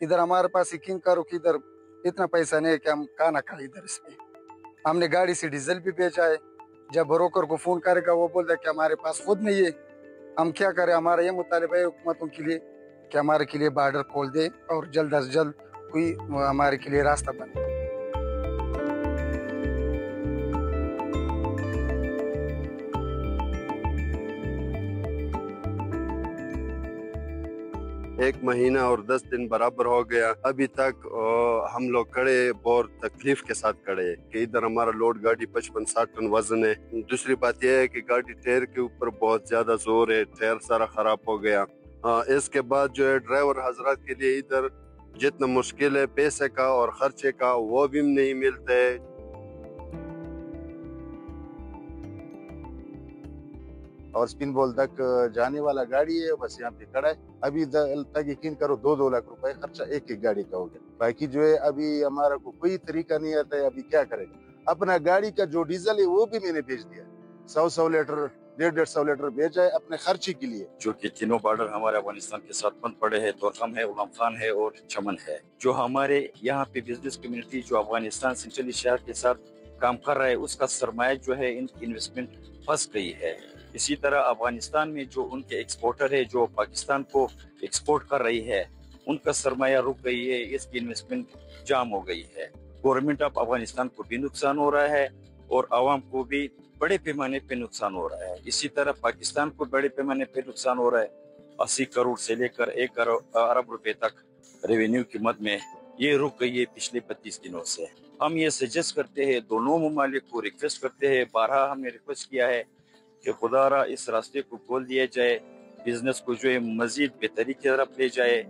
इधर हमारे पास यकीन करो कि इधर इतना पैसा नहीं है कि हम खाना खाए इधर इसमें। हमने गाड़ी से डीजल भी बेचा है, जब ब्रोकर को फोन करेगा वो बोलता है कि हमारे पास खुद नहीं है। हम क्या करें, हमारा ये मुतालिबा है हुकूमतों के लिए कि हमारे के लिए बॉर्डर खोल दे और जल्द अज जल्द कोई हमारे के लिए रास्ता बने। एक महीना और 10 दिन बराबर हो गया, अभी तक हम लोग खड़े, बहुत तकलीफ के साथ खड़े कि इधर हमारा लोड गाड़ी 55-60 टन वजन है। दूसरी बात यह है कि गाड़ी टायर के ऊपर बहुत ज्यादा जोर है, टायर सारा खराब हो गया। इसके बाद जो है ड्राइवर हजरात के लिए इधर जितना मुश्किल है पैसे का और खर्चे का वो भी नहीं मिलता है। और स्पिन बॉल तक जाने वाला गाड़ी है, बस यहाँ पे खड़ा है। अभी तक यकीन करो 2-2 लाख रुपए खर्चा एक एक गाड़ी का हो गया। बाकी जो है अभी हमारा को कोई तरीका नहीं आता है, अभी क्या करेगा। अपना गाड़ी का जो डीजल है वो भी मैंने बेच दिया, 100 लीटर 150 लीटर बेचा है अपने खर्चे के लिए। जो कि तीनों बॉर्डर हमारे अफगानिस्तान के साथ बंद पड़े हैं, तोरखम है, उलम खान है और चमन है। जो हमारे यहाँ पे बिजनेस कम्युनिटी जो अफगानिस्तान सेंट्रली शहर के साथ काम कर रहा है, उसका सरमाया जो है इनकी इन्वेस्टमेंट फंस गई है। इसी तरह अफगानिस्तान में जो उनके एक्सपोर्टर है, जो पाकिस्तान को एक्सपोर्ट कर रही है, उनका सरमाया रुक गई है, इसकी इन्वेस्टमेंट जाम हो गई है। गवर्नमेंट ऑफ अफगानिस्तान को भी नुकसान हो रहा है और आवाम को भी बड़े पैमाने पे नुकसान हो रहा है। इसी तरह पाकिस्तान को बड़े पैमाने पे नुकसान हो रहा है। 80 करोड़ से लेकर 1 अरब रुपए तक रेवेन्यू की मद में ये रुक गई है पिछले 32 दिनों से। हम ये सजेस्ट करते हैं, दोनों ममालिक को रिक्वेस्ट करते हैं, 12 हमने रिक्वेस्ट किया है कि खुदारा इस रास्ते को खोल दिया जाए, बिजनेस को जो है मजीद बेहतरी की तरफ ले जाए।